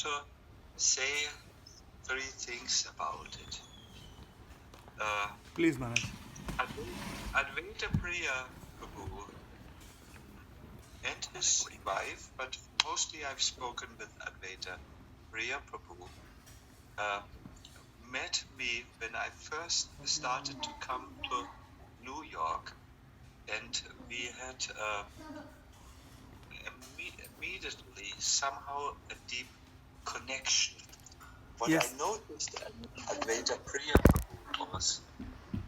to say 3 things about it. Please, Maharaj. Advaita Priya Prabhu and his wife, but mostly I've spoken with Advaita Priya Prabhu, met me when I first started to come to New York, and we had immediately somehow a deep connection. What Yes. I noticed at Advaita Priya Prabhu was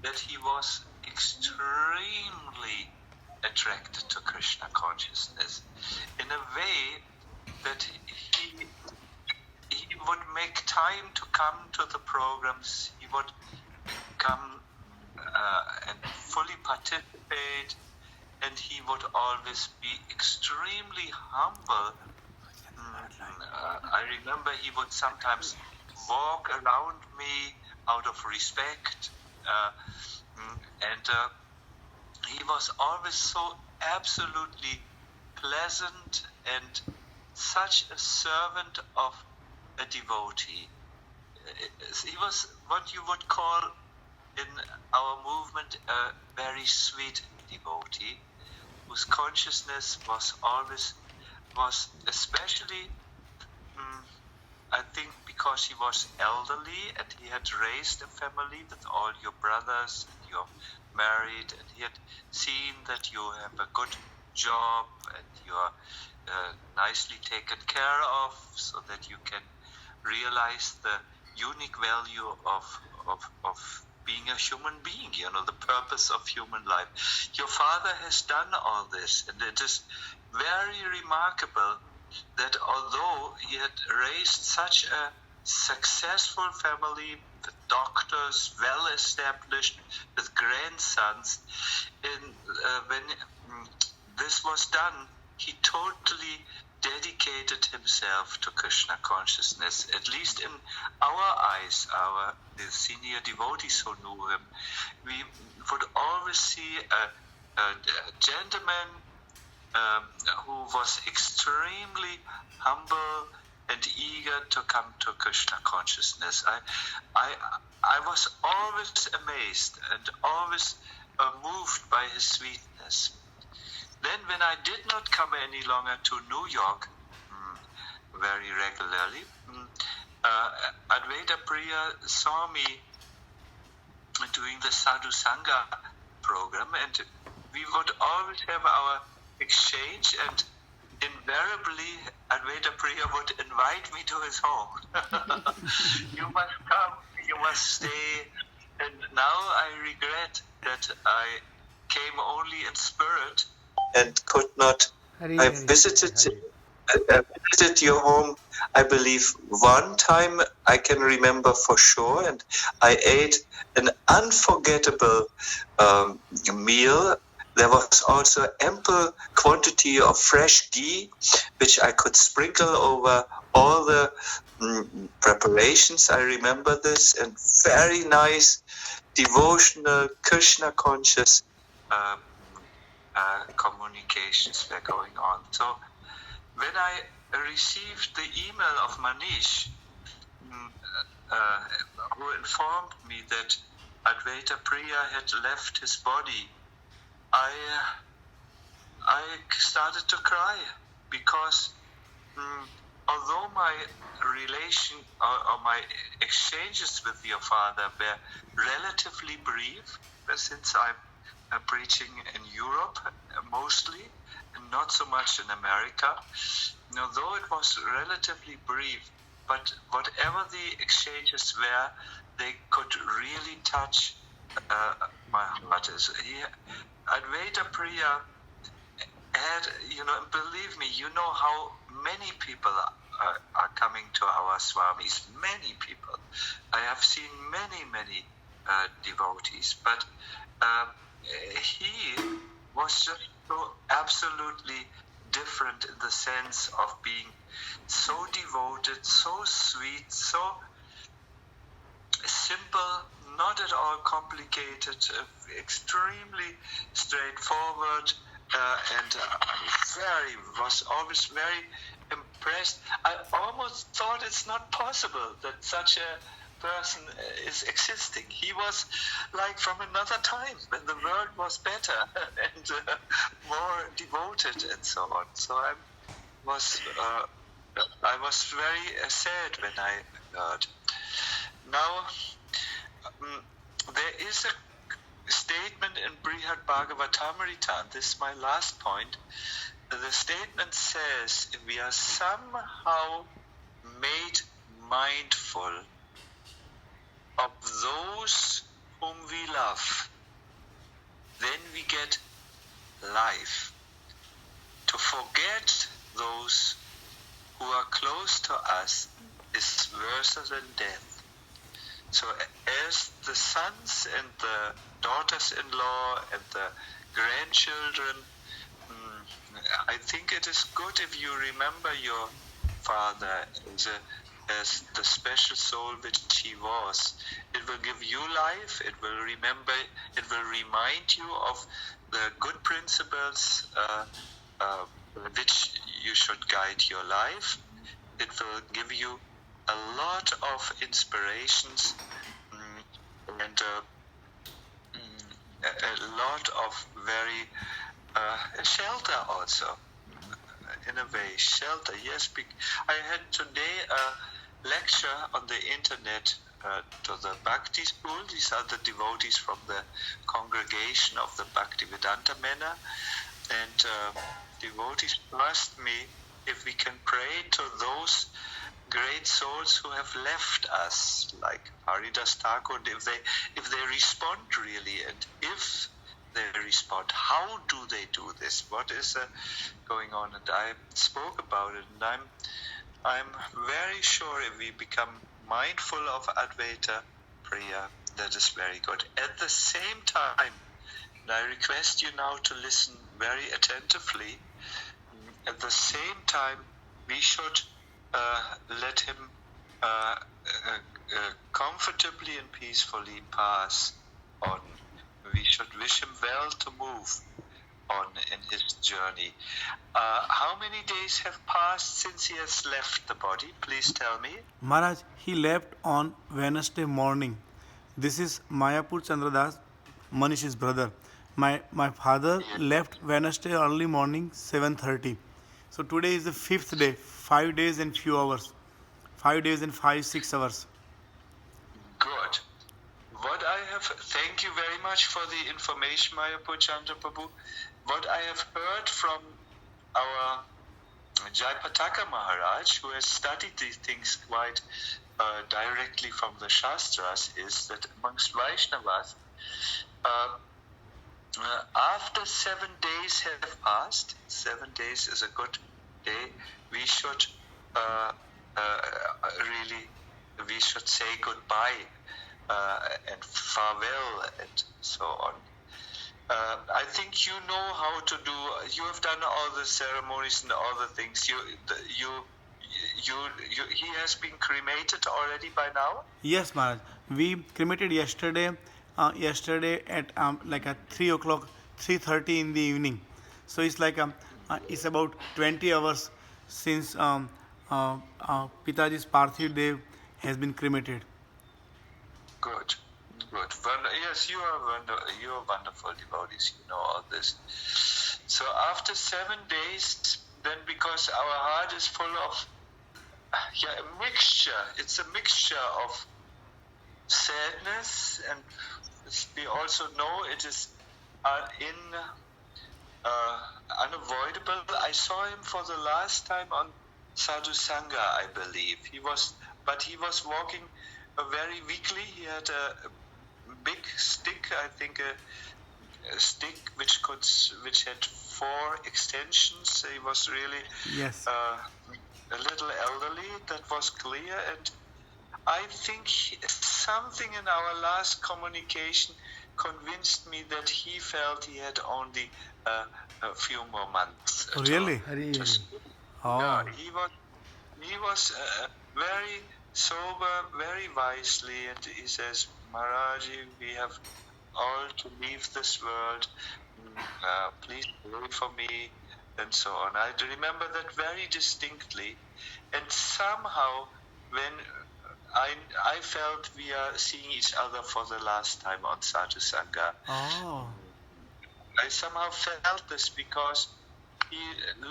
that he was extremely attracted to Krishna consciousness in a way that he would make time to come to the programs. He would come and fully participate, and he would always be extremely humble. I remember he would sometimes walk around me out of respect, and he was always so absolutely pleasant and such a servant of a devotee. He was what you would call in our movement a very sweet devotee, whose consciousness was especially, I think, because he was elderly and he had raised a family with all your brothers, and you're married, and he had seen that you have a good job and you are nicely taken care of, so that you can realize the unique value of being a human being, the purpose of human life. Your father has done all this, and it is very remarkable that although he had raised such a successful family with doctors, well established, with grandsons, when this was done, he totally dedicated himself to Krishna consciousness. At least in our eyes, the senior devotees who knew him, we would always see a gentleman who was extremely humble and eager to come to Krishna consciousness. I was always amazed and always moved by his sweetness. Then when I did not come any longer to New York very regularly, Advaita Priya saw me doing the Sadhu Sangha program, and we would always have our exchange, and invariably Advaita Priya would invite me to his home. You must come, you must stay. And now I regret that I came only in spirit and could not. I visited your home, I believe, one time, I can remember for sure, and I ate an unforgettable meal. There was also ample quantity of fresh ghee, which I could sprinkle over all the preparations. I remember this, and very nice, devotional, Krishna conscious communications were going on. So when I received the email of Manish, who informed me that Advaita Priya had left his body, I started to cry, because although my relation or my exchanges with your father were relatively brief, since I'm preaching in Europe mostly, and not so much in America, though it was relatively brief, but whatever the exchanges were, they could really touch my heart. Advaita Priya had, believe me, how many people are coming to our Swamis, many people. I have seen many devotees, but he was just so absolutely different in the sense of being so devoted, so sweet, so simple, not at all complicated, extremely straightforward, and was always very impressed. I almost thought it's not possible that such a person is existing. He was like from another time when the world was better and more devoted and so on. So I was very sad when I heard. Now, there is a statement in Brihad Bhagavatamrita. This is my last point. The statement says, if we are somehow made mindful of those whom we love, then we get life. To forget those who are close to us is worse than death. So as the sons and the daughters-in-law and the grandchildren, I think it is good if you remember your father as the special soul which he was. It will give you life. It will remind you of the good principles which you should guide your life. It will give you a lot of inspirations and a lot of very shelter also, in a way, shelter. Yes, I had today a lecture on the internet to the Bhakti school. These are the devotees from the congregation of the Bhaktivedanta Manor, and devotees asked me if we can pray to those great souls who have left us, like Haridas Thakur, if they respond really, and if they respond, how do they do this? What is going on? And I spoke about it, and I'm very sure if we become mindful of Advaita Priya, that is very good. At the same time, and I request you now to listen very attentively, at the same time, we should let him comfortably and peacefully pass on. We should wish him well to move on in his journey. How many days have passed since he has left the body? Please tell me. Maharaj, he left on Wednesday morning. This is Mayapur Chandradas, Manish's brother. My father left Wednesday early morning, 7:30. So today is the 5th day, 5 days and few hours. 5 days and 6 hours. Good. Thank you very much for the information, Mayapur Chandra Prabhu. What I have heard from our Jaipataka Maharaj, who has studied these things quite directly from the Shastras, is that amongst Vaishnavas, after 7 days have passed, 7 days is a good day, we should we should say goodbye and farewell and so on. I think you know how to do. You have done all the ceremonies and all the things. He has been cremated already by now? Yes, Maharaj. We cremated yesterday. Yesterday at like at 3 o'clock, 3:30 in the evening. So it's like it's about 20 hours since Pitaji's Parthiv Dev has been cremated. Good. Yes, you are wonderful devotees. You know all this. So after 7 days, then because our heart is full of a mixture. It's a mixture of sadness, and we also know it is unavoidable. I saw him for the last time on Sadhu Sangha, I believe. He was walking very weakly. He had a big stick, I think a stick which had 4 extensions. He was really a little elderly. That was clear, and I think something in our last communication convinced me that he felt he had only a few more months. Really? Yeah, he was very sober, very wisely, and he says, Maharaji, we have all to leave this world. Please pray for me and so on. I remember that very distinctly. And somehow, when I felt we are seeing each other for the last time on Sadhu Sangha, Oh. I somehow felt this because he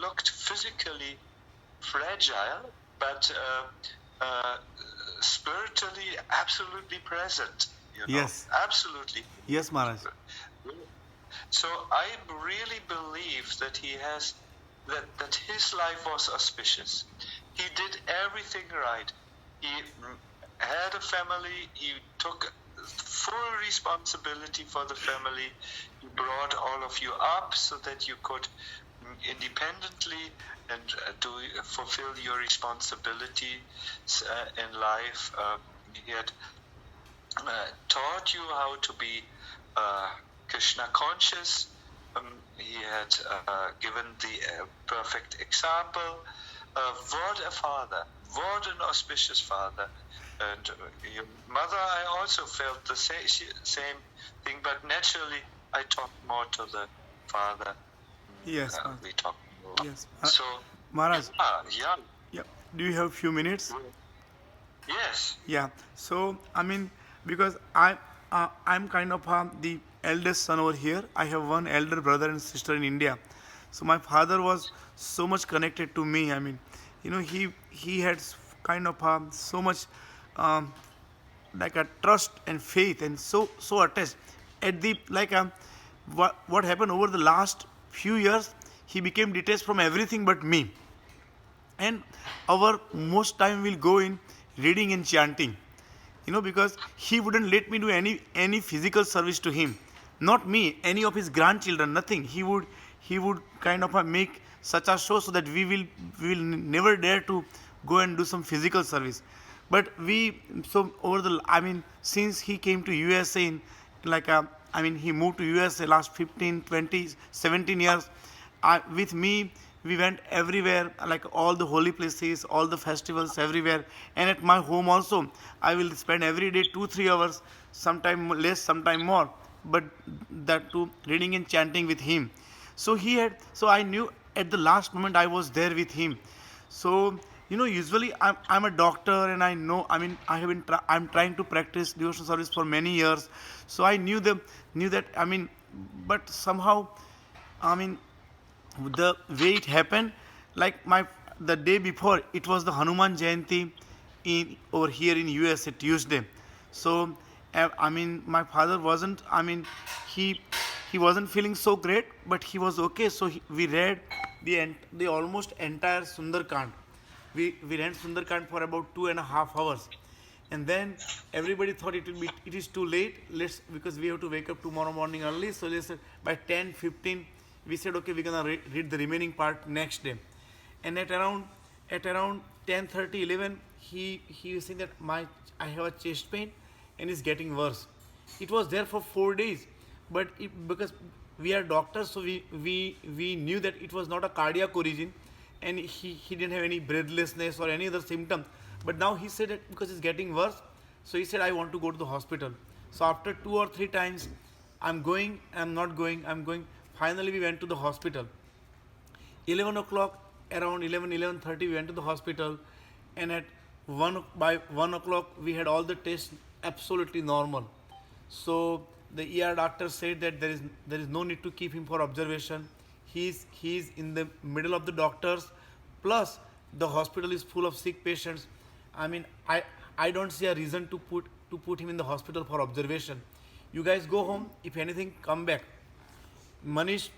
looked physically fragile, but spiritually absolutely present. Yes. Absolutely. Yes, Maharaj. So I really believe that he has that his life was auspicious. He did everything right. He had a family. He took full responsibility for the family. He brought all of you up so that you could independently and fulfill your responsibilities in life. He had taught you how to be Krishna conscious. He had given the perfect example. What a father! What an auspicious father! And your mother, I also felt the same thing, but naturally I talked more to the father. Yes. We talked more. Yes. So, Maharaj. yeah. Yeah. Do you have a few minutes? Yes. Yeah. So because I'm kind of the eldest son over here. I have one elder brother and sister in India. So my father was so much connected to me. He had kind of so much um, like a trust and faith and so attached. At the what happened over the last few years, he became detached from everything but me, and our most time will go in reading and chanting, because he wouldn't let me do any physical service to him, not me, any of his grandchildren, nothing. He would kind of make such a show so that we will never dare to go and do some physical service. But so over the since he came to USA in he moved to USA last 15 20 17 years. With me, we went everywhere, like all the holy places, all the festivals, everywhere. And at my home also, I will spend every day 2-3 hours, sometime less, sometime more, but that too reading and chanting with him. So I knew at the last moment I was there with him. So usually I'm a doctor, and I know, I'm trying to practice devotional service for many years. So I knew that, but somehow, I mean the way it happened, like the day before, it was the Hanuman Jayanti in over here in USA, Tuesday. So my father wasn't, he wasn't feeling so great, but he was okay. So we read the almost entire Sundarkand. We read Sundarkand for about 2.5 hours, and then everybody thought it is too late. Because we have to wake up tomorrow morning early. So let's by 10:15 we said, okay, we're gonna read the remaining part next day. And at around 10:30, 11, he was saying that I have a chest pain and it's getting worse. It was there for 4 days, but because we are doctors, so we knew that it was not a cardiac origin, and he didn't have any breathlessness or any other symptom. But now he said that because it's getting worse, so he said, I want to go to the hospital. So after 2 or 3 times, I'm going, I'm not going, I'm going. Finally, we went to the hospital. 11 o'clock, around 11:30, we went to the hospital, and by 1 o'clock, we had all the tests absolutely normal. So the ER doctor said that there is no need to keep him for observation. He's in the middle of the doctors, plus the hospital is full of sick patients. I don't see a reason to put him in the hospital for observation. You guys go home. If anything, come back. Manish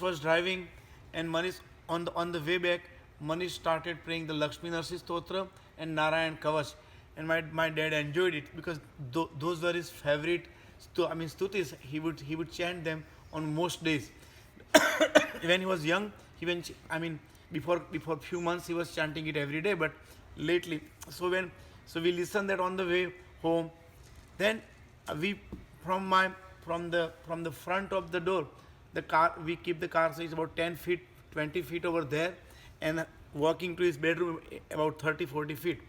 was driving, and Manish on the way back, Manish started praying the Lakshmi Narsi Stotra and Narayan Kavach, and my dad enjoyed it because those were his favorite stutis. He would chant them on most days. When he was young, before few months he was chanting it every day, but lately, so we listened that on the way home. Then we from the front of the door, the car, we keep the car, so it's about 10 feet 20 feet over there, and walking to his bedroom about 30-40 feet.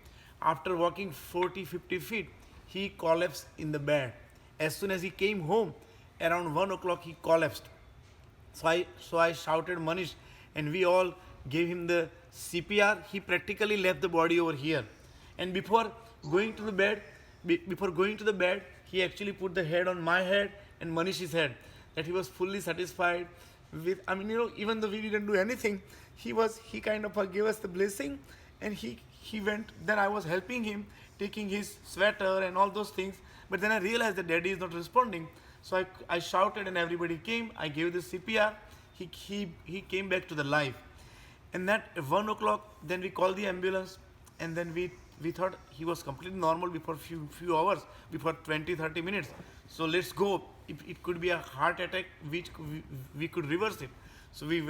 After walking 40-50 feet, he collapsed in the bed. As soon as he came home, around 1 o'clock, he collapsed. So I shouted Manish, and we all gave him the CPR. He practically left the body over here, and going to the bed, before going to the bed, he actually put the head on my head and Manish's head. That he was fully satisfied with. I mean, even though we didn't do anything, he kind of gave us the blessing, and he went. Then I was helping him, taking his sweater and all those things. But then I realized that daddy is not responding. So I shouted and everybody came. I gave the CPR. He came back to the life. And that at 1 o'clock, then we called the ambulance, and then we thought he was completely normal before few hours, before 20-30 minutes. So let's go. It could be a heart attack, which we could reverse it. So we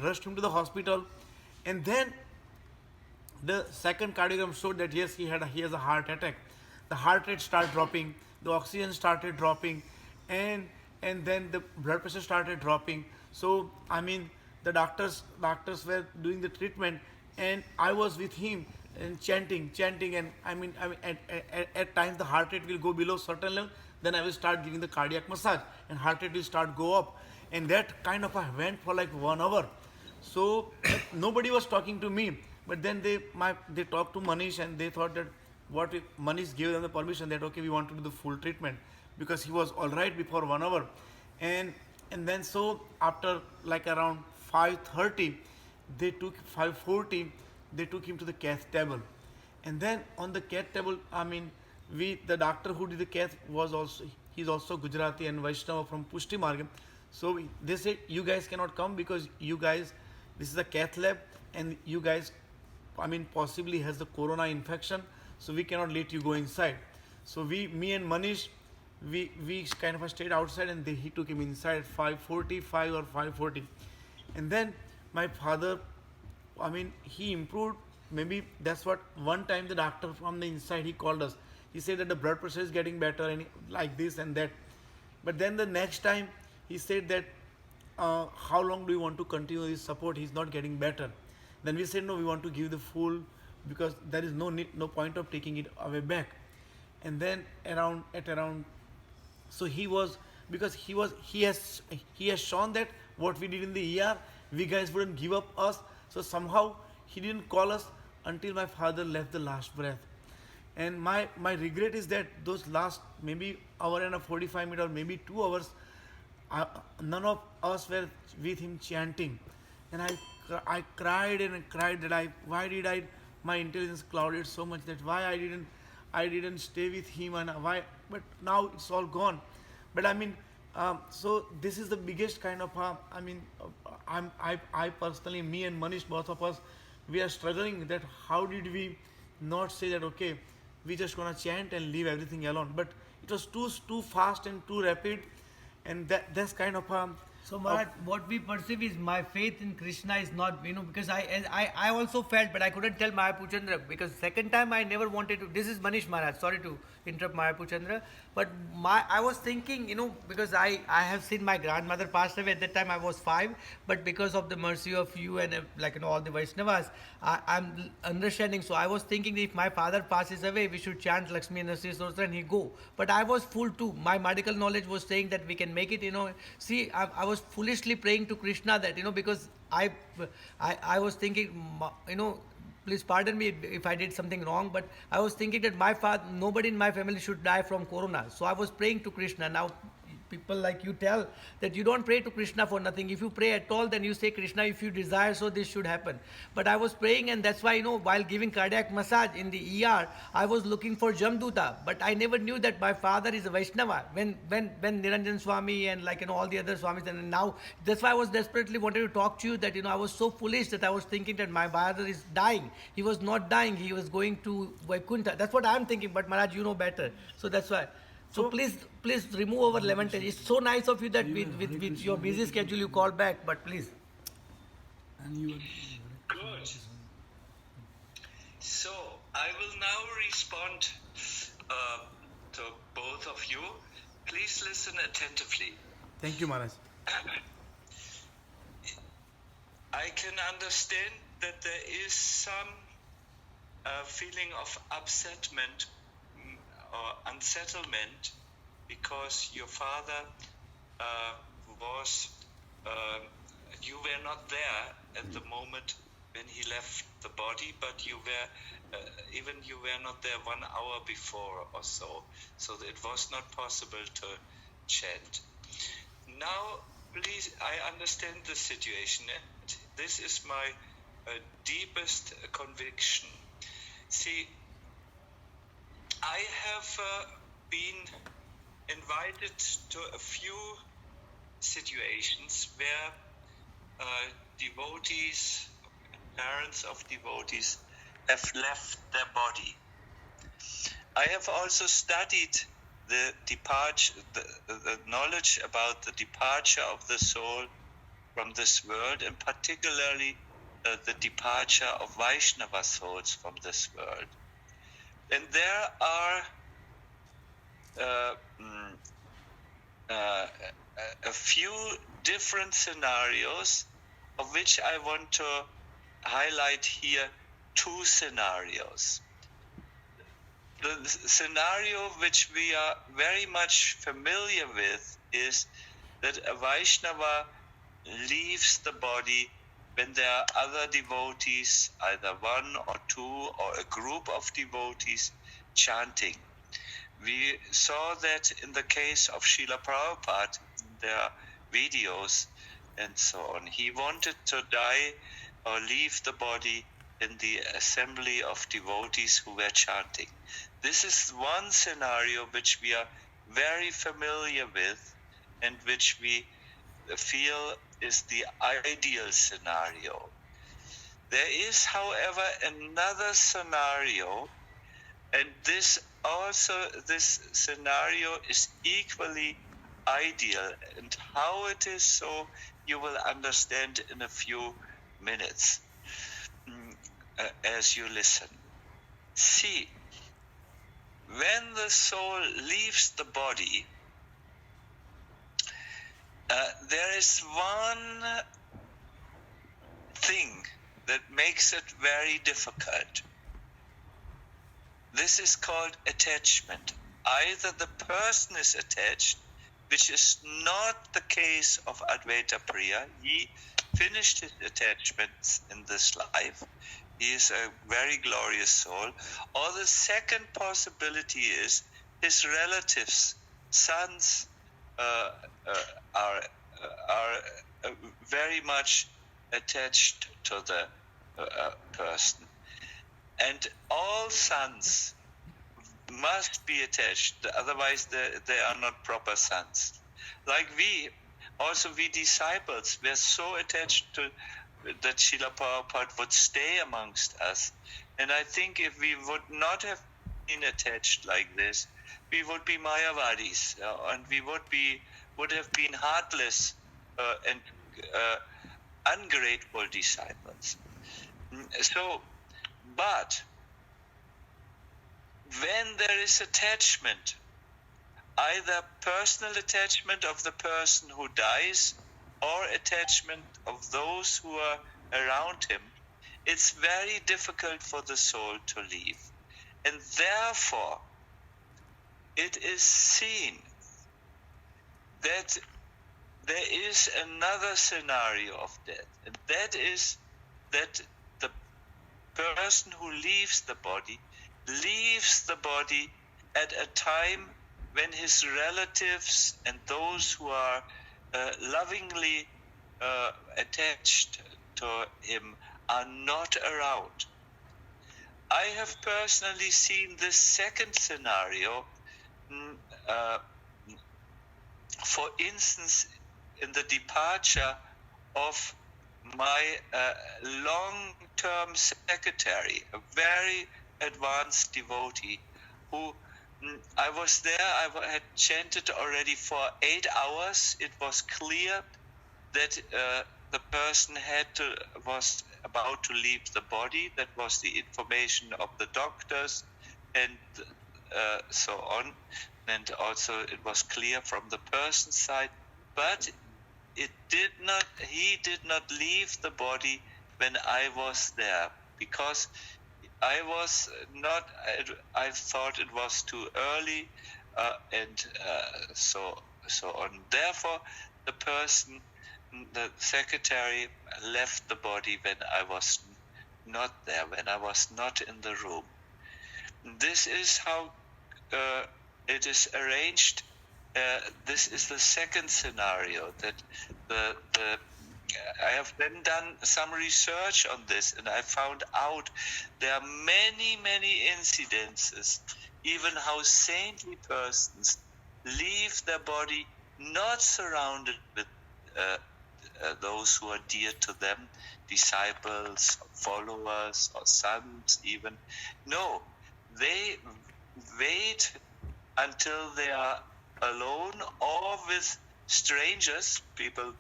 rushed him to the hospital, and then the second cardiogram showed that yes, he has a heart attack. The heart rate started dropping, the oxygen started dropping, and then the blood pressure started dropping. So I mean, the doctors were doing the treatment, and I was with him and chanting, and I mean at times the heart rate will go below certain level. Then I will start giving the cardiac massage, and heart rate will start go up, and that kind of went for like 1 hour. So nobody was talking to me, but then they talked to Manish, and they thought that what if Manish gave them the permission that okay, we want to do the full treatment, because he was all right before 1 hour, and then so after like around 5:30, 5:40, they took him to the cath table, and then on the cath table, I mean, the doctor who did the cath he's also Gujarati and Vaishnava from Pushti Margam. So they said, you guys cannot come because you guys, this is a cath lab, and you guys, I mean, possibly has the corona infection, so we cannot let you go inside. So me and Manish, we kind of stayed outside, and he took him inside at 5:45 or 5:40, and then my father, I mean, he improved. Maybe that's what one time the doctor from the inside, he called us. He said that the blood pressure is getting better, and like this and that. But then the next time he said that how long do you want to continue this support? He's not getting better. Then we said no, we want to give the full, because there is no point of taking it away back. And then around so he was, because he has shown that what we did in the ER, we guys wouldn't give up us. So somehow he didn't call us until my father left the last breath. And my regret is that those last maybe hour and a 45 minutes or maybe 2 hours, none of us were with him chanting, and I cried and cried that my intelligence clouded so much that why I didn't stay with him, and why. But now it's all gone. But I mean, so this is the biggest kind of I mean, I personally, me and Manish, both of us, we are struggling that how did we not say that okay, we just gonna chant and leave everything alone. But it was too fast and too rapid, and that's kind of So Maharaj, what we perceive is my faith in Krishna is not, because I also felt, but I couldn't tell Mahaprabhu Chandra, because second time I never wanted to. This is Manish Maharaj, sorry to interrupt Mahaprabhu Chandra, but I was thinking, because I have seen my grandmother pass away. At that time I was 5, but because of the mercy of you and all the Vaishnavas, I'm understanding. So I was thinking if my father passes away, we should chant Lakshmi Nrsimha Stotra and he go. But I was full too. My medical knowledge was saying that we can make it. See, I was foolishly praying to Krishna that because I was thinking, please pardon me if I did something wrong, but I was thinking that nobody in my family should die from corona. So I was praying to Krishna. Now people like you tell that you don't pray to Krishna for nothing. If you pray at all, then you say, Krishna, if you desire, so this should happen. But I was praying, and that's why, while giving cardiac massage in the ER, I was looking for Jamduta. But I never knew that my father is a Vaishnava. When Niranjan Swami and all the other Swamis, and now, that's why I was desperately wanted to talk to you that, I was so foolish that I was thinking that my father is dying. He was not dying. He was going to Vaikuntha. That's what I'm thinking. But Maharaj, you know better. So that's why. So please remove our lamentation. It's so nice of you that with your busy schedule you call back, but please. Good. So I will now respond to both of you. Please listen attentively. Thank you, Maharaj. I can understand that there is some feeling of upsetment or unsettlement because your father you were not there at the moment when he left the body, but you were you were not there 1 hour before or so, so it was not possible to chant. Now, please, I understand the situation, and this is my deepest conviction. See, I have been invited to a few situations where devotees, parents of devotees, have left their body. I have also studied the knowledge about the departure of the soul from this world, and particularly the departure of Vaishnava souls from this world. And there are a few different scenarios, of which I want to highlight here 2 scenarios. The scenario which we are very much familiar with is that a Vaishnava leaves the body when there are other devotees, either 1 or 2 or a group of devotees chanting. We saw that in the case of Srila Prabhupada, in their videos and so on. He wanted to die or leave the body in the assembly of devotees who were chanting. This is one scenario which we are very familiar with and which we feel is the ideal scenario. There is, however, another scenario, and this scenario is equally ideal, and how it is so you will understand in a few minutes as you listen. See, when the soul leaves the body, there is one thing that makes it very difficult. This is called attachment. Either the person is attached, which is not the case of Advaita Priya. He finished his attachments in this life. He is a very glorious soul. Or the second possibility is his relatives, sons, are very much attached to the person. And all sons must be attached, otherwise they are not proper sons. Like we disciples, were so attached to that Srila Prabhupada would stay amongst us. And I think if we would not have been attached like this, we would be Mayavadis, and we would have been heartless and ungrateful disciples. But when there is attachment, either personal attachment of the person who dies or attachment of those who are around him, it's very difficult for the soul to leave. And therefore, it is seen that there is another scenario of death, and that is that the person who leaves the body at a time when his relatives and those who are lovingly attached to him are not around. I have personally seen this second scenario, for instance, in the departure of my long-term secretary, a very advanced devotee, who I was there, I had chanted already for 8 hours. It was clear that the person was about to leave the body. That was the information of the doctors and so on. And also it was clear from the person's side. But he did not leave the body when I was there, because I thought it was too early, and so on. Therefore, the person the secretary left the body when I was not there, when I was not in the room. This is how it is arranged. This is the second scenario that I have then done some research on this, and I found out there are many incidences, even how saintly persons leave their body not surrounded with those who are dear to them, disciples, followers, or sons even. No, they wait until they are alone or with strangers, people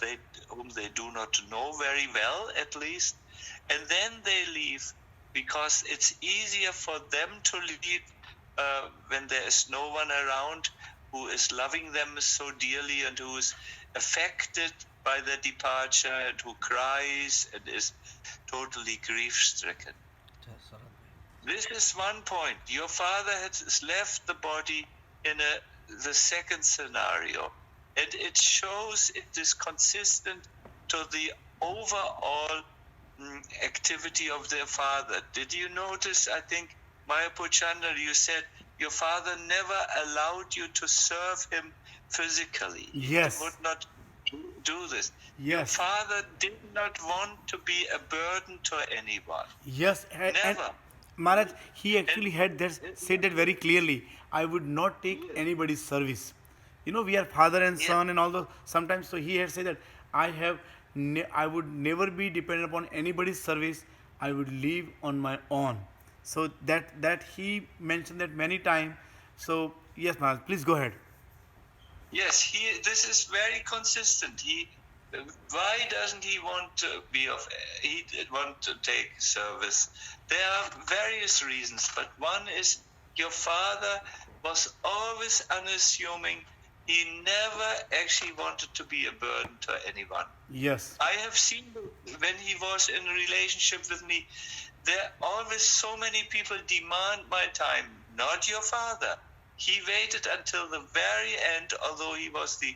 whom they do not know very well at least, and then they leave, because it's easier for them to leave when there is no one around who is loving them so dearly and who is affected by their departure and who cries and is totally grief-stricken. This is one point. Your father has left the body in the second scenario, and it shows it is consistent to the overall activity of their father. Did you notice, I think, Mayapuchandra, you said your father never allowed you to serve him physically. Yes. He would not do this. Yes. Your father did not want to be a burden to anyone. Yes, and Never. Maharaj, he actually had that, said that very clearly. I would not take anybody's service. You know, we are father and son and all those. Sometimes, so he had said that I would never be dependent upon anybody's service. I would live on my own. So that he mentioned that many times. So yes, Maharaj, please go ahead. Yes, this is very consistent. Why doesn't he want to want to take service? There are various reasons, but one is your father was always unassuming. He never actually wanted to be a burden to anyone. Yes. I have seen when he was in a relationship with me, there are always so many people demand my time, not your father. He waited until the very end, although he was the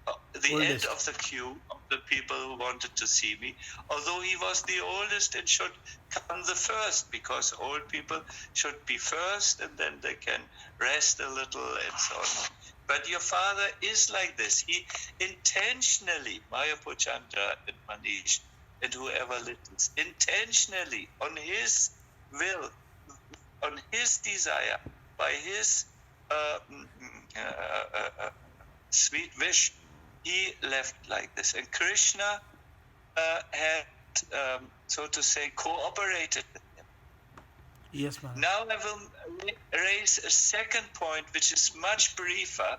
end of the queue of the people who wanted to see me, although he was the oldest and should come the first, because old people should be first and then they can rest a little and so on. But your father is like this. He intentionally, Mayapuchandra and Manish and whoever listens, intentionally, on his will, on his desire, by his sweet wish, he left like this. And Krishna had, so to say, cooperated with him. Yes, ma'am. Now I will raise a second point, which is much briefer.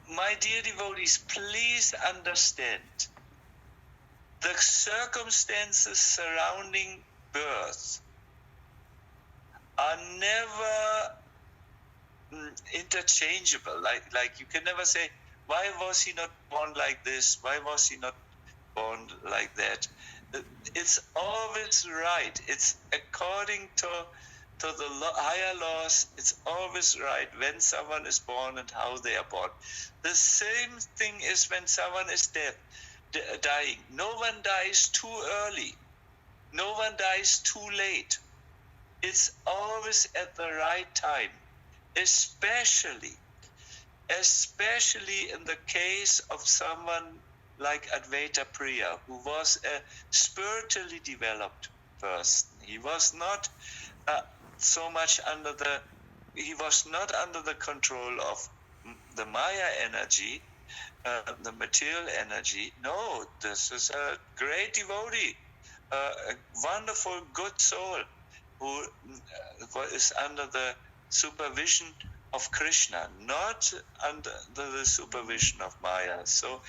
My dear devotees, please understand the circumstances surrounding birth are never interchangeable. Like you can never say, why was he not born like this? Why was he not born like that? It's always right. It's according to the higher laws. It's always right when someone is born and how they are born. The same thing is when someone is dying. No one dies too early. No one dies too late. It's always at the right time, especially in the case of someone like Advaita Priya, who was a spiritually developed person. He was not so much under the control of the Maya energy, the material energy. No, this is a great devotee, a wonderful, good soul who is under the supervision of Krishna, not under the supervision of Maya. So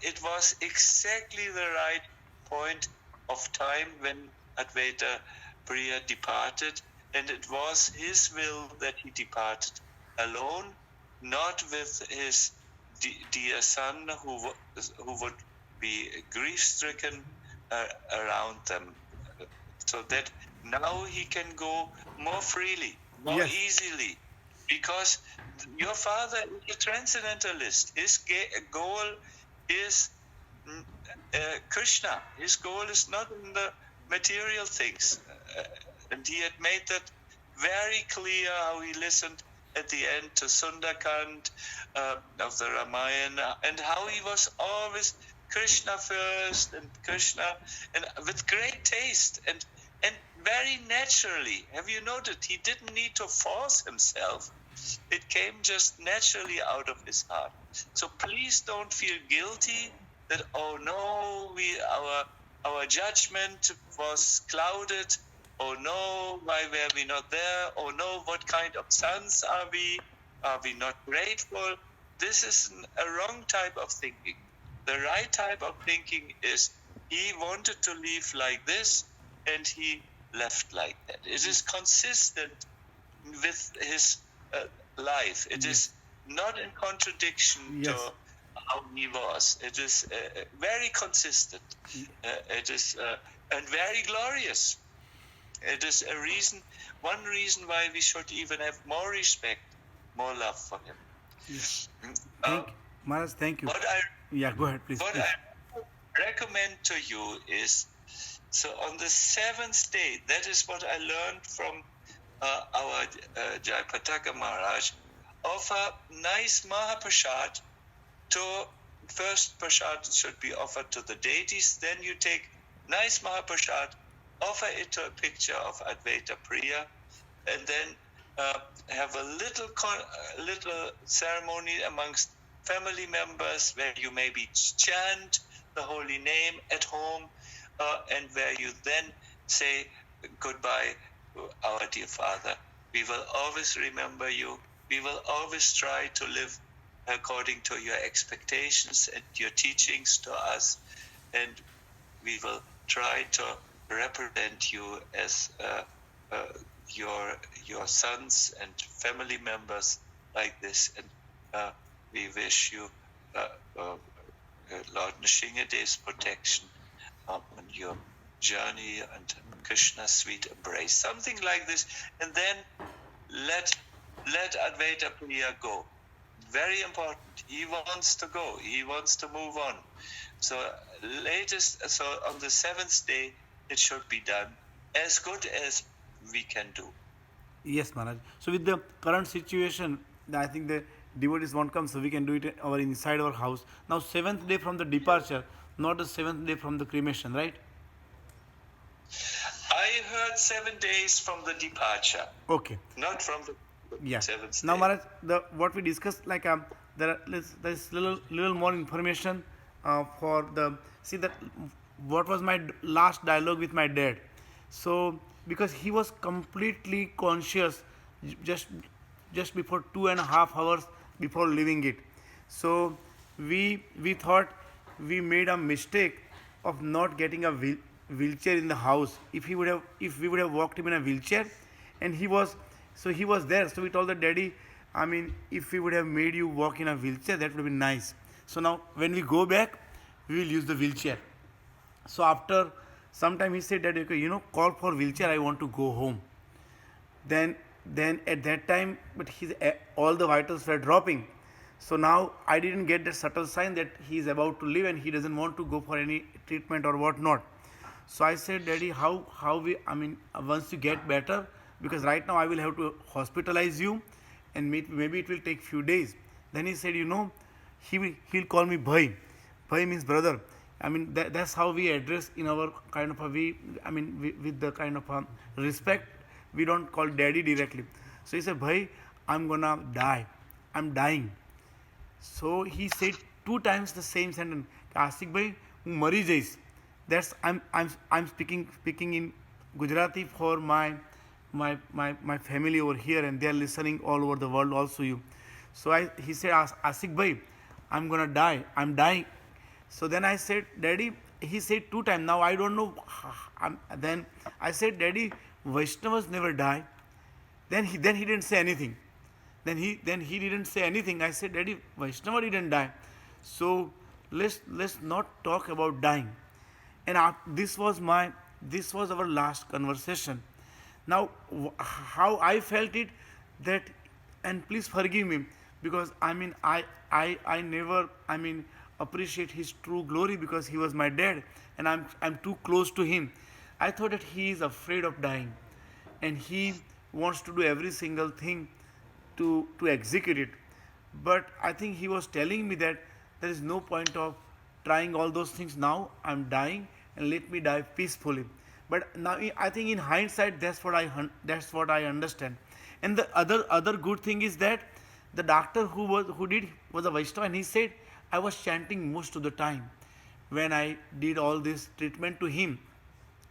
it was exactly the right point of time when Advaita Priya departed, and it was his will that he departed alone, not with his dear son who would be grief-stricken around them, so that now he can go more freely, more easily because your father is a transcendentalist. His goal is Krishna. His goal is not in the material things. And he had made that very clear, how he listened at the end to Sundakand of the Ramayana, and how he was always Krishna first, and Krishna, and with great taste, and very naturally. Have you noted? He didn't need to force himself. It came just naturally out of his heart. So please don't feel guilty that, oh no, our judgment was clouded. Oh no, why were we not there? Oh no, what kind of sons are we? Are we not grateful? This is a wrong type of thinking. The right type of thinking is he wanted to live like this and he left like that. It is consistent with his life. It is not in contradiction to how he was. It is very consistent. It is and very glorious. It is one reason why we should even have more respect, more love for him. Yes. Maharaj, thank you. Go ahead, please. What I recommend to you is, so on the 7th day, that is what I learned from our Jayapataka Maharaj, offer nice Mahaprasad first prasad should be offered to the deities, then you take nice Mahaprasad, offer it to a picture of Advaita Priya, and then have a little ceremony amongst family members where you maybe chant the holy name at home, and where you then say goodbye, our dear Father. We will always remember you. We will always try to live according to your expectations and your teachings to us, and we will try to represent you as your sons and family members like this. And we wish you Lord Nrsingadeva's protection on your journey and Krishna's sweet embrace, something like this, and then let Advaita Priya go. Very important. He wants to go. He wants to move on. So on the 7th day, it should be done as good as we can do. Yes, Maharaj. So with the current situation, I think the devotees won't come, so we can do it inside our house. Now, 7th day from the departure, not the 7th day from the cremation, right? I heard 7 days from the departure. Okay. Not from the 7th day. Now, Maharaj, what we discussed, there's little more information for what was my last dialogue with my dad. So, because he was completely conscious just before 2.5 hours before leaving it. So, we thought we made a mistake of not getting a wheelchair in the house. If we would have walked him in a wheelchair, and he was there. So we told the daddy, if we would have made you walk in a wheelchair, that would have been nice. So now when we go back, we will use the wheelchair. So after some time he said, Daddy, okay, call for wheelchair, I want to go home. Then at that time, but all the vitals were dropping. So now I didn't get that subtle sign that he is about to leave and he doesn't want to go for any treatment or whatnot. So I said, Daddy, once you get better, because right now I will have to hospitalize you and maybe it will take few days. Then he said, he'll call me Bhai. Bhai means brother. That's how we address in our kind of with the kind of respect. We don't call daddy directly. So he said, Bhai, I'm gonna die. I'm dying. So he said 2 times the same sentence. Asik bhai, હું મરી જઈશ. That's I'm speaking in Gujarati for my family over here, and they are listening all over the world also. So he said, Asik bhai, I'm gonna die. I'm dying. So then I said, Daddy, he said 2 times. Now I don't know. Then I said, Daddy, Vaishnavas never die. Then he didn't say anything. Then he didn't say anything. I said, Daddy, Vaishnava didn't die. So let's not talk about dying. And this was our last conversation. Now, how I felt it, that and please forgive me, because I never appreciate his true glory, because he was my dad and I'm too close to him. I thought that he is afraid of dying, and he wants to do every single thing to execute it. But I think he was telling me that there is no point of trying all those things now. I'm dying, and let me die peacefully. But now I think in hindsight, that's what I understand. And the other good thing is that the doctor who was a Vaishnava, and he said I was chanting most of the time when I did all this treatment to him.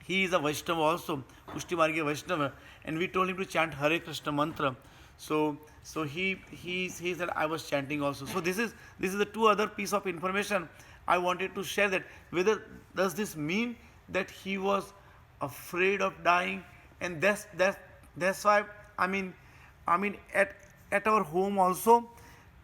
He is a Vaishnava also, Pushti Margya Vaishnava, and we told him to chant Hare Krishna mantra. So he said I was chanting also. So this is the two other piece of information I wanted to share, that whether does this mean that he was afraid of dying, and that's why at our home also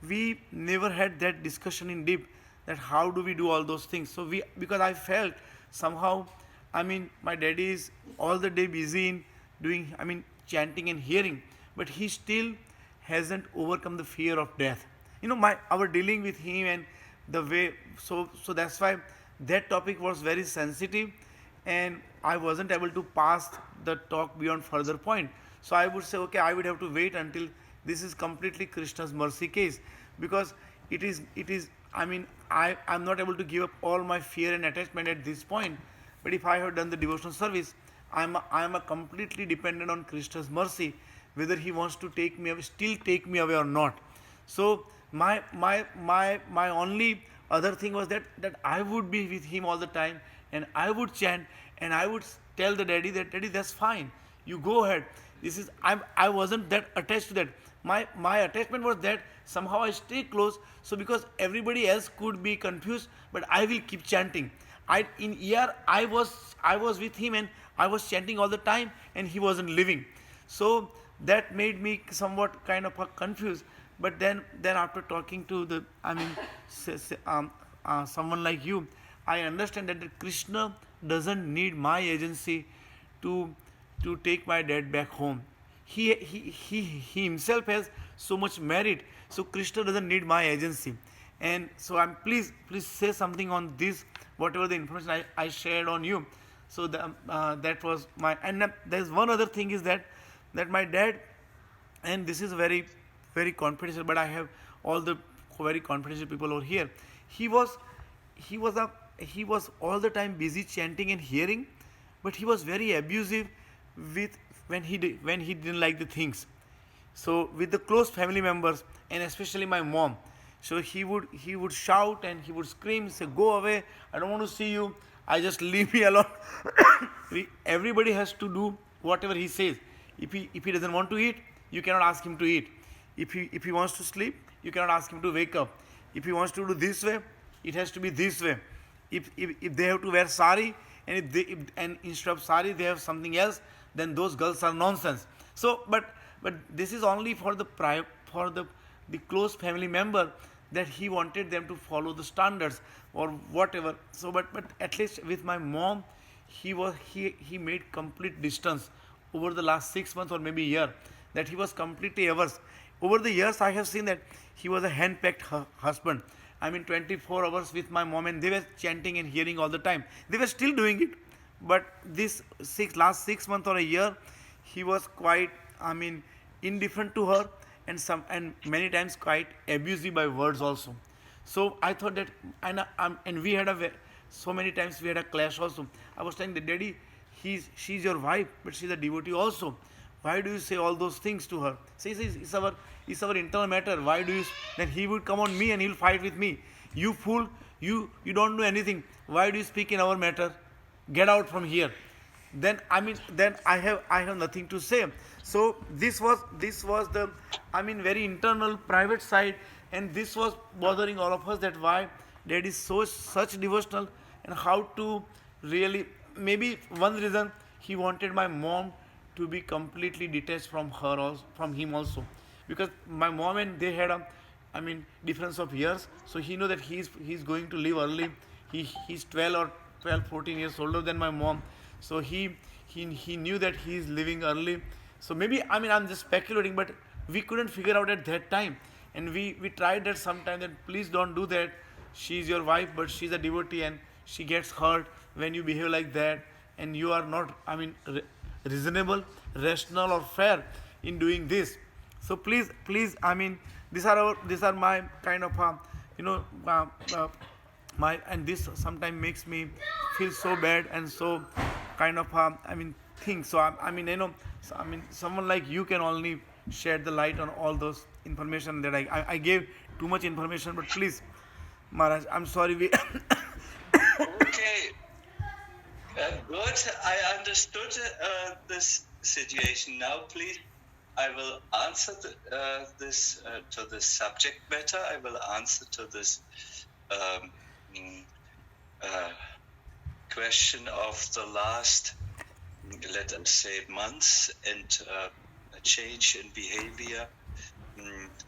we never had that discussion in deep, that how do we do all those things. So we, because I felt somehow, my daddy is all the day busy in doing, chanting and hearing, but he still hasn't overcome the fear of death. Our dealing with him and the way, so that's why that topic was very sensitive, and I wasn't able to pass the talk beyond further point. So I would say, okay, I would have to wait until this is completely Krishna's mercy case, because it is I'm not able to give up all my fear and attachment at this point. But if I have done the devotional service, I'm a completely dependent on Krishna's mercy, whether he wants to take me away, still take me away or not. So my only other thing was that I would be with him all the time, and I would chant, and I would tell the daddy that, daddy, that's fine, you go ahead. I wasn't that attached to that. My attachment was that somehow I stay close, so because everybody else could be confused, but I will keep chanting. In year I was with him, and I was chanting all the time, and he wasn't living. So that made me somewhat kind of confused. But then after talking to the someone like you, I understand that Krishna doesn't need my agency to take my dad back home. He himself has so much merit, so Krishna doesn't need my agency. And so please say something on this, whatever the information I shared on you. So that was my, and there's one other thing is that my dad, and this is very very confidential, but I have all the very confidential people over here. He was all the time busy chanting and hearing, but he was very abusive with when he didn't like the things. So with the close family members, and especially my mom, so he would shout and he would scream, say, go away, I don't want to see you, I just leave me alone. Everybody has to do whatever he says. If he doesn't want to eat, you cannot ask him to eat. If he wants to sleep, you cannot ask him to wake up. If he wants to do this way, it has to be this way. If they have to wear sari, and and instead of sari they have something else, then those girls are nonsense. So but this is only for the close family member, that he wanted them to follow the standards or whatever. So but at least with my mom, he made complete distance over the last 6 months or maybe a year, that he was completely averse. Over the years, I have seen that he was a hand-packed husband. 24 hours with my mom, and they were chanting and hearing all the time. They were still doing it, but this last 6 months or a year, he was quite, indifferent to her, and many times quite abusive by words also. So I thought that, and we had so many times we had a clash also. I was telling the daddy, she's your wife, but she's a devotee also. Why do you say all those things to her? Say, it's our internal matter. Why do you? Then he would come on me and he'll fight with me. You fool! You don't know anything. Why do you speak in our matter? Get out from here. Then I have nothing to say. So this was the very internal private side, and this was bothering all of us, that why dad is such devotional, and how to really, maybe one reason he wanted my mom to be completely detached from her also, from him also, because my mom and they had a difference of years, so he knew that he's going to leave early. He's 14 years older than my mom, so he knew that he's leaving early. So maybe I'm just speculating, but we couldn't figure out at that time, and we tried that sometime that please don't do that. She's your wife, but she's a devotee, and she gets hurt when you behave like that, and you are not, I mean, reasonable, rational, or fair in doing this. So please, I mean, these are my kind of you know my, and this sometimes makes me feel so bad and so kind of I mean think. So I mean, you know, so, I mean, someone like you can only shed the light on all those information that I gave too much information, but please, Maharaj, I'm sorry. We Okay, good. I understood this situation. Now, please, I will answer this to this subject matter. I will answer to this um, mm, question of the last, let us say, months, and a change in behavior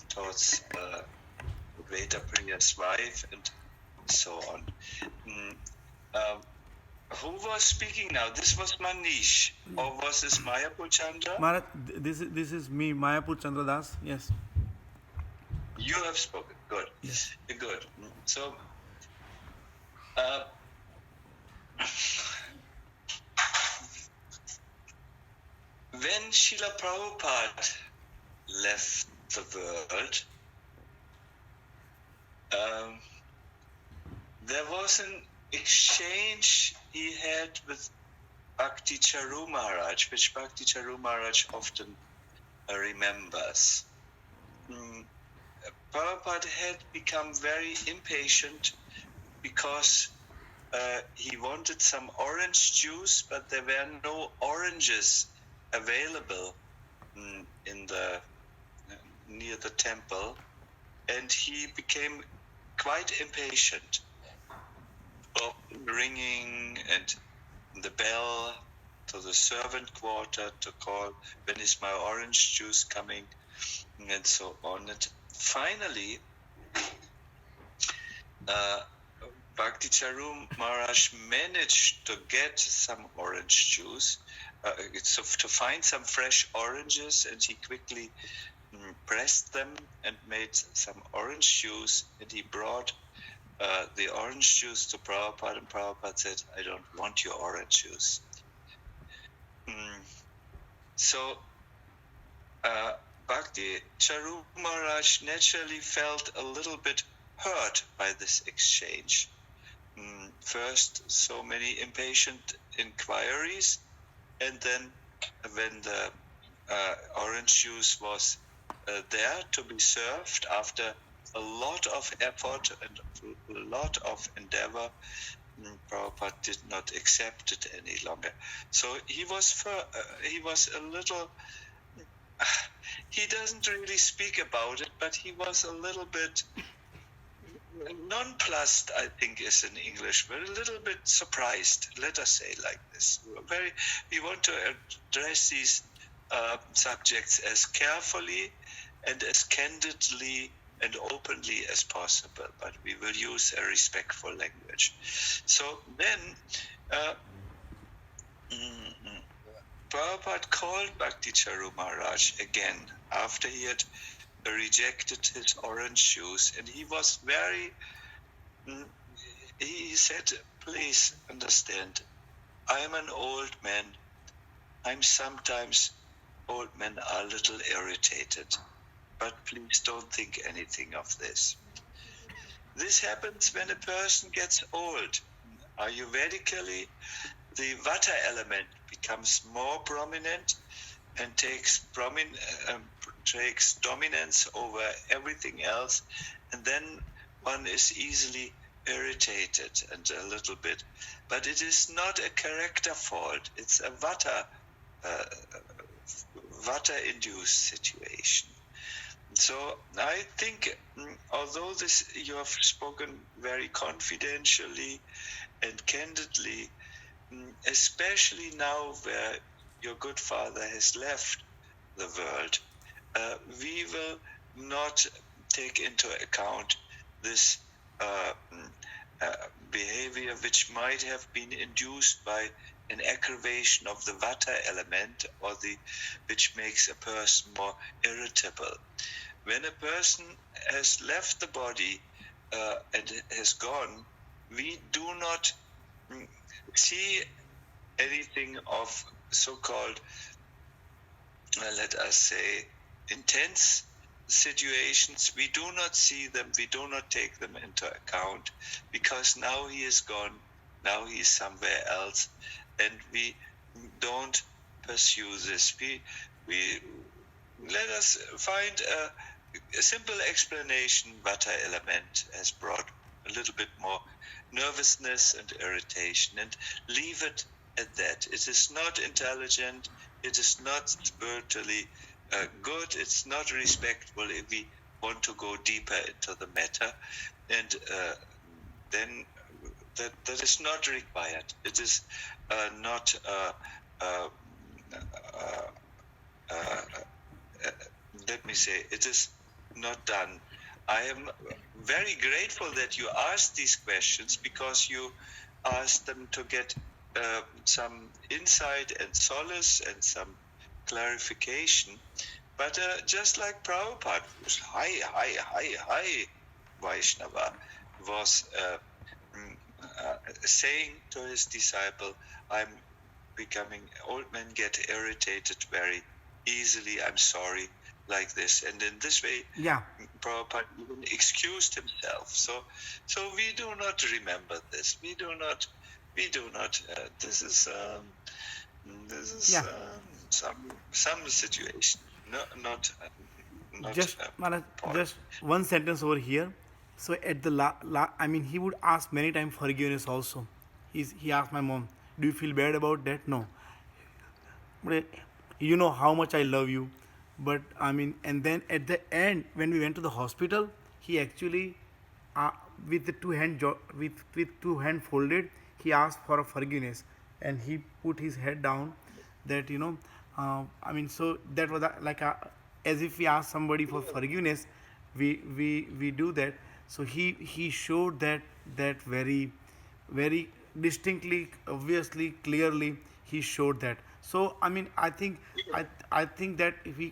towards Advaita Priya's wife and so on. Who was speaking now? This was Manish, or was this Mayapur Chandra? Maharaj, this is me, Mayapur Chandra Das. Yes. You have spoken. Good. Yes. Good. So, when Srila Prabhupada left the world, there was an exchange he had with Bhakti Charu Maharaj, which Bhakti Charu Maharaj often remembers. Prabhupada had become very impatient because he wanted some orange juice, but there were no oranges available in the near the temple, and he became quite impatient of ringing and the bell to the servant quarter to call, when is my orange juice coming, and so on. And finally, Bhakti Charu Maharaj managed to get some orange juice, to find some fresh oranges, and he quickly pressed them and made some orange juice, and he brought the orange juice to Prabhupada, and Prabhupada said, I don't want your orange juice. So Bhakti Charu Maharaj naturally felt a little bit hurt by this exchange. First, so many impatient inquiries, and then when the orange juice was there to be served after a lot of effort and a lot of endeavor, Prabhupada did not accept it any longer. So he was a little, he doesn't really speak about it, but he was a little bit nonplussed, I think is in English, but a little bit surprised, let us say like this. We want to address these subjects as carefully and as candidly and openly as possible, but we will use a respectful language. So then Prabhupada called Bhakti Charu Maharaj again after he had rejected his orange juice, and he was very, he said, please understand, I am an old man. Old men are a little irritated, but please don't think anything of this. This happens when a person gets old. Ayurvedically, the vata element becomes more prominent and takes dominance over everything else, and then one is easily irritated and a little bit. But it is not a character fault. It's a vata-induced situation. So I think, although you have spoken very confidentially and candidly, especially now where your good father has left the world, we will not take into account this behavior which might have been induced by an aggravation of the vata element, or which makes a person more irritable. When a person has left the body and has gone, we do not see anything of so-called, let us say, intense situations. We do not see them, we do not take them into account, because now he is gone, now he is somewhere else, and we don't pursue this. We let us find a simple explanation. Vata element has brought a little bit more nervousness and irritation, and leave it at that. It is not intelligent, it is not spiritually good, it's not respectful if we want to go deeper into the matter, and then that is not required. It is not let me say, it is not done. I am very grateful that you asked these questions, because you asked them to get some insight and solace and some clarification. But just like Prabhupada, who's high Vaishnava, was saying to his disciple, I'm becoming, old men get irritated very easily, I'm sorry, like this. And in this way, Prabhupada even excused himself. So we do not remember this. We do not. This is some situation. Not just just one sentence over here. So at the I mean, he would ask many times forgiveness also. He asked my mom, do you feel bad about that? No. But you know how much I love you. But I mean, and then at the end, when we went to the hospital, he actually, with the with two hand folded, he asked for a forgiveness, and he put his head down. That I mean, so that was like as if we ask somebody for forgiveness, we do that. So he showed that very very distinctly, obviously, clearly. He showed that. So I mean, I think that if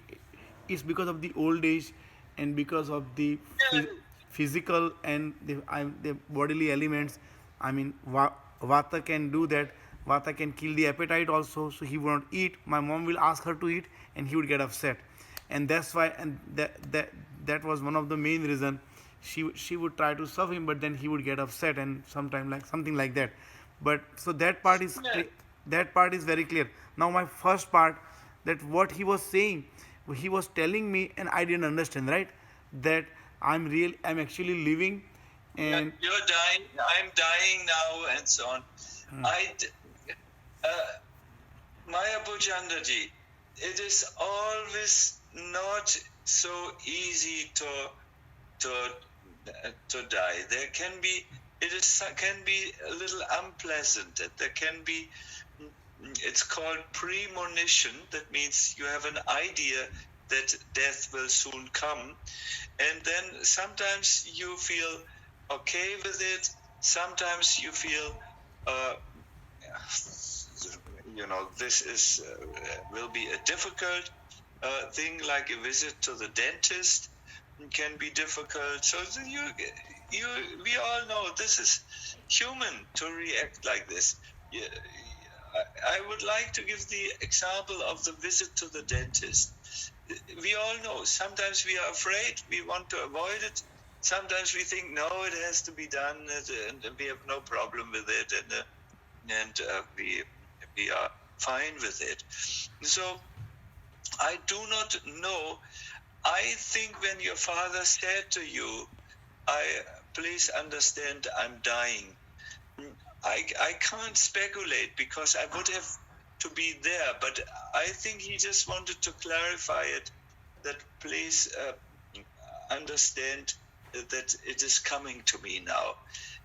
it's because of the old age, and because of the physical and the bodily elements. I mean, vata can do that. Vata can kill the appetite also, so he won't eat. My mom will ask her to eat, and he would get upset, and that's why. And that was one of the main reason. She would try to serve him, but then he would get upset, and sometime like something like that. But so that part is that part is very clear. Now my first part, that what he was saying, he was telling me, and I didn't understand, right? That I'm actually living, and you're dying. I'm dying now, and so on. Maya Bhujandaji, it is always not so easy to die. There can be, can be a little unpleasant. There can be, it's called premonition. That means you have an idea that death will soon come, and then sometimes you feel okay with it. Sometimes you feel, this is will be a difficult thing, like a visit to the dentist can be difficult. So we all know this is human to react like this. I would like to give the example of the visit to the dentist. We all know sometimes we are afraid, we want to avoid it. Sometimes we think, no, it has to be done, and we have no problem with it, and we are fine with it. So I do not know. I think when your father said to you, please understand, I'm dying, I can't speculate, because I would have to be there, but I think he just wanted to clarify it, that please understand that it is coming to me now,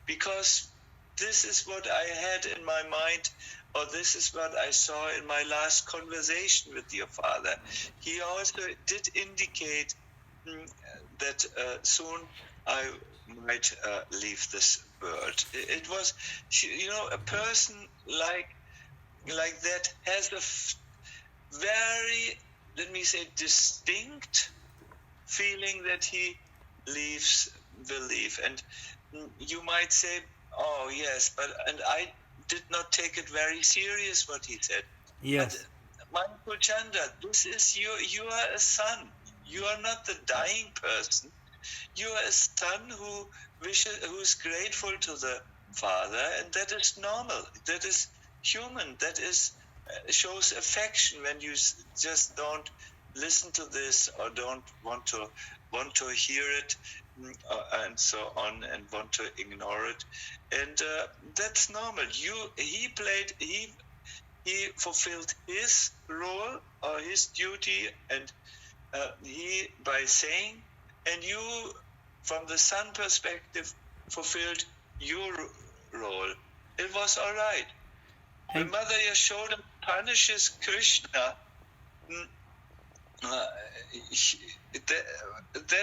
because this is what I had in my mind, or this is what I saw in my last conversation with your father. He also did indicate that soon I might leave this world. It was, a person like like that has a very, let me say, distinct feeling that he will leave. And you might say, oh yes, and I did not take it very serious what he said. Yes. But Mahaprachanda, this is you are a son. You are not the dying person. You are a son who is grateful to the father, and that is normal. That is human. That is shows affection when you just don't listen to this or don't want to hear it, and so on, and want to ignore it, and that's normal. He fulfilled his role or his duty, and he by saying, and you from the son perspective fulfilled your role. It was all right. When Mother Yashoda punishes Krishna, that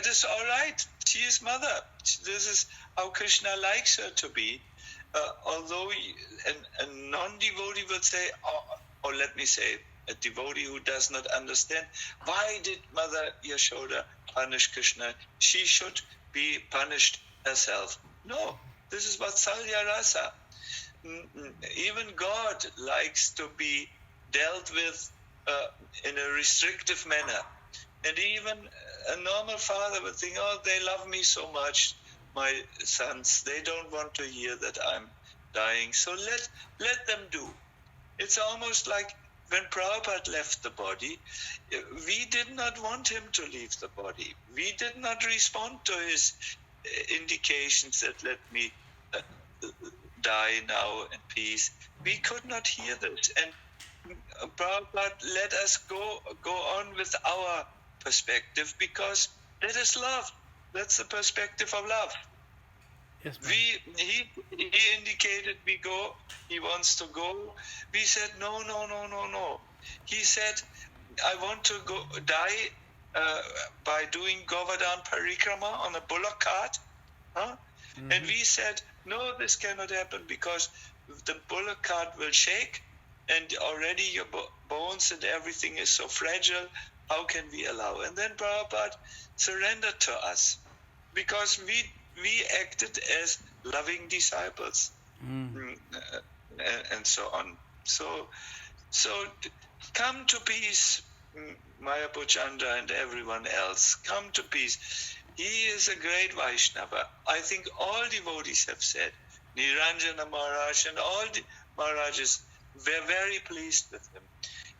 is all right. She is mother. This is how Krishna likes her to be. Although a non-devotee would say, or let me say, a devotee who does not understand, why did Mother Yashoda punish Krishna? She should be punished herself. No, this is Vatsalya Rasa. Even God likes to be dealt with in a restrictive manner. And even a normal father would think, oh, they love me so much, my sons. They don't want to hear that I'm dying. So let them do. It's almost like when Prabhupada left the body, we did not want him to leave the body. We did not respond to his indications that let me die now in peace. We could not hear this. And Prabhupada let us go on with our perspective, because that is love. That's the perspective of love. Yes, he indicated we go. He wants to go. We said no. He said, I want to go die by doing Govardhan Parikrama on a bullock cart. Huh? Mm-hmm. And we said, no, this cannot happen, because the bullock cart will shake, and already your bones and everything is so fragile. How can we allow? And then Prabhupada surrendered to us, because we acted as loving disciples, and so on. So come to peace, Mayapuchanda and everyone else. Come to peace. He is a great Vaishnava. I think all devotees have said. Niranjana Maharaj and all the Maharajas were very pleased with him.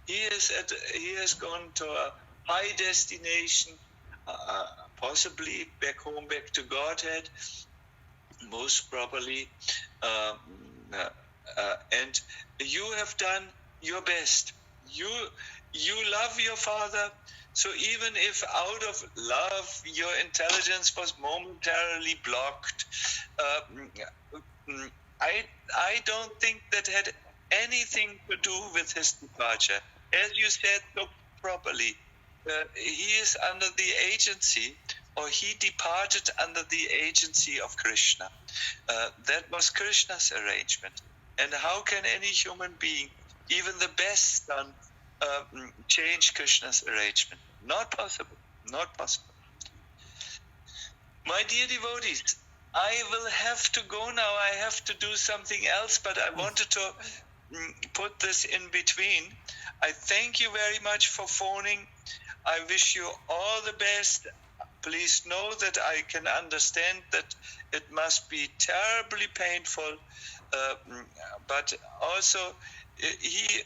He has gone to a high destination, possibly back home, back to Godhead, most probably. And you have done your best. You love your father. So even if out of love your intelligence was momentarily blocked, I don't think that had anything to do with his departure. As you said so properly, he is under the agency, or he departed under the agency of Krishna. That was Krishna's arrangement. And how can any human being, even the best son, change Krishna's arrangement? Not possible. Not possible. My dear devotees, I will have to go now. I have to do something else, but I wanted to put this in between. I thank you very much for phoning. I wish you all the best. Please know that I can understand that it must be terribly painful, but also it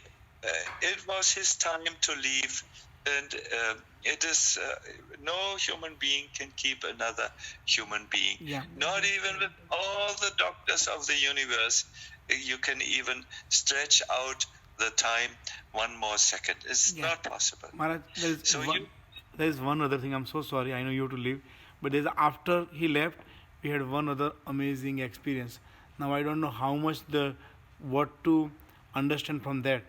was his time to leave, and it is no human being can keep another human being. Yeah. Not even with all the doctors of the universe, you can even stretch out the time one more second. It's not possible. Maharaj, there is one other thing. I'm so sorry. I know you have to leave, but after he left, we had one other amazing experience. Now I don't know how much what to understand from that.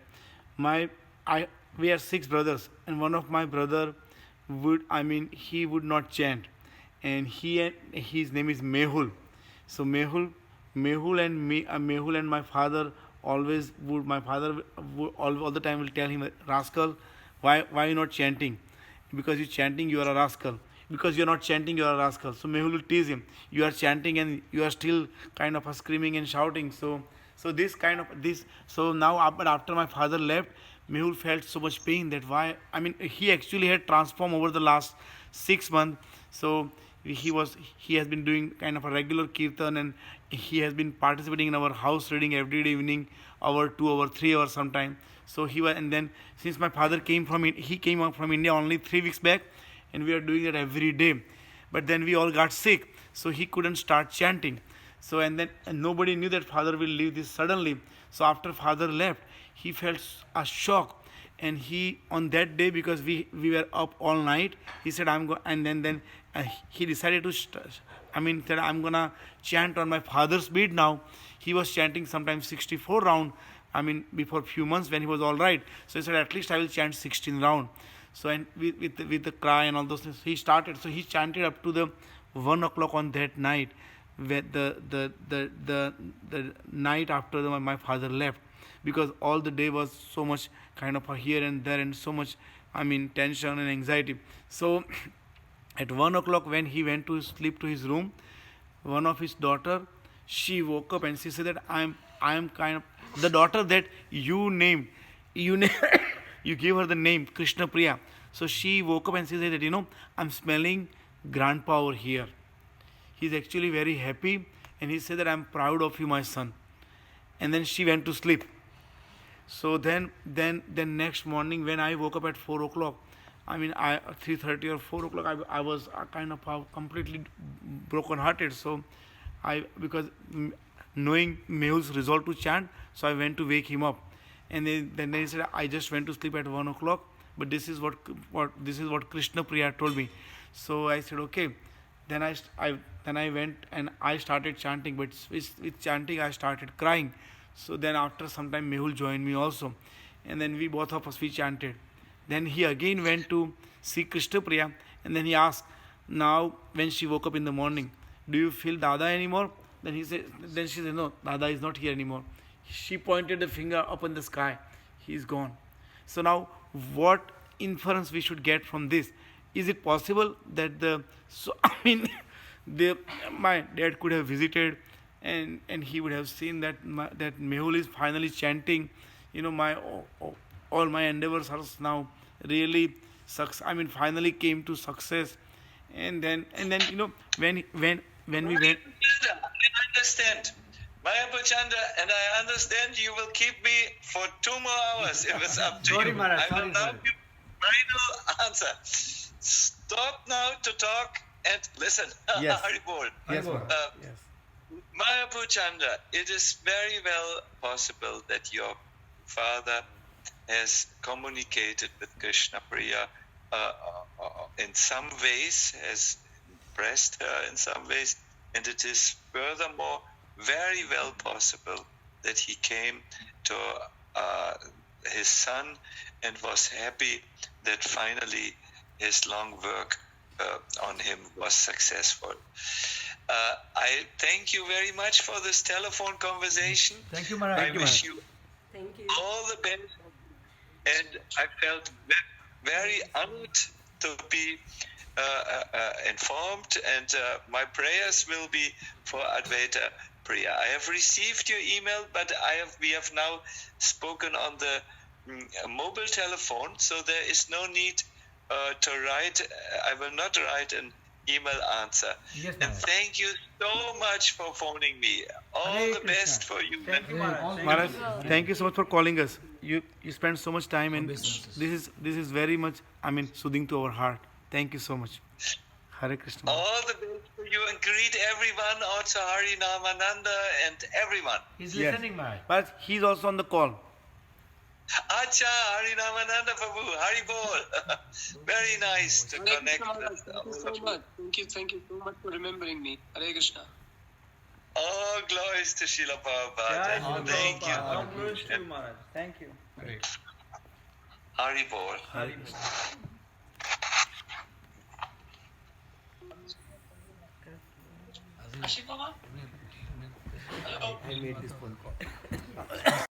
We are 6 brothers, and one of my brother he would not chant, and his name is Mehul. So Mehul and me, Mehul and my father always would, my father would, all the time will tell him, rascal, why you not chanting? Because you're chanting, you are a rascal. Because you're not chanting, you are a rascal. So Mehul will tease him. You are chanting and you are still kind of screaming and shouting. So this kind of this. So now, but after my father left, Mehul felt so much pain that why. I mean, he actually had transformed over the last 6 months. So he has been doing kind of a regular kirtan, and he has been participating in our house reading every day evening, hour, 2 hour, 3 hour sometime. So he was, and then since my father came from he came up from India only 3 weeks back, and we are doing it every day. But then we all got sick, so he couldn't start chanting. So and nobody knew that father will leave this suddenly. So after father left, he felt a shock, and he on that day, because we were up all night, he said I'm going, and then he decided to said I'm gonna chant on my father's beat now. He was chanting sometimes 64 round. I mean, before few months when he was all right. So he said at least I will chant 16 round. So and with the cry and all those things, he started. So he chanted up to the 1 o'clock on that night, where the night after my father left, because all the day was so much kind of a here and there, and so much, I mean, tension and anxiety. So at 1 o'clock when he went to sleep to his room, one of his daughter, she woke up and she said that I am kind of the daughter that you named, you name, you gave her the name Krishna Priya. So she woke up and she said that I'm smelling grandpa over here. He's actually very happy, and he said that I'm proud of you, my son. And then she went to sleep. So then next morning when I woke up at 4 o'clock, I mean, 3:30 or 4 o'clock, I was kind of completely broken hearted. So because knowing Mehul's resolve to chant, so I went to wake him up, and then he said I just went to sleep at 1 o'clock, but this is what Krishna Priya told me. So I said okay. Then I went and I started chanting, but with chanting I started crying. So then after some time Mehul joined me also, and then we both of us we chanted. Then he again went to see Krishna Priya, and then he asked, now when she woke up in the morning, do you feel Dada anymore? Then she said, no, Dada is not here anymore. She pointed the finger up in the sky. He is gone. So now what inference we should get from this? Is it possible that my dad could have visited, and he would have seen that Mehul is finally chanting, all my endeavors are now really finally came to success, and then when we went. I understand. Mayapur Chanda, and I understand you will keep me for 2 more hours if it's up to Sorry, you. Maharaj, I will sorry, now sorry. give final answer. Stop now to talk and listen. Yes. Haribol. Yes, Maharaj. Yes. Mayapur Chanda, it is very well possible that your father has communicated with Krishna Priya in some ways, has impressed her in some ways, and it is furthermore very well possible that he came to his son and was happy that finally his long work on him was successful. I thank you very much for this telephone conversation. Thank you, Maharaj. I wish you Thank you. all the best, and I felt very honored to be informed, and my prayers will be for Advaita Priya. I have received your email, but we have now spoken on the mobile telephone, so there is no need to write. I will not write an email answer. Yes, And Maharaj. thank you so much for phoning me. All Hare the Krishna. best for you. Thank you, Maharaj. Maharaj, thank you so much for calling us. You spend so much time, and this is very much, soothing to our heart. Thank you so much. Hare Krishna. All the best for you, and greet everyone, also Hari Namananda and everyone. He's Yes. listening, Maharaj. But he's also on the call. Acha, Hari Namananda Prabhu, Hari Bol. Very nice to Hare connect Krishna, with thank you all so of you. much. Thank you so much for remembering me. Hare Krishna. All glories to Srila Prabhupada. Thank you. Maharaj. Thank you. Hari Bol. Hare Krishna. Ashik Baba? I made this phone call.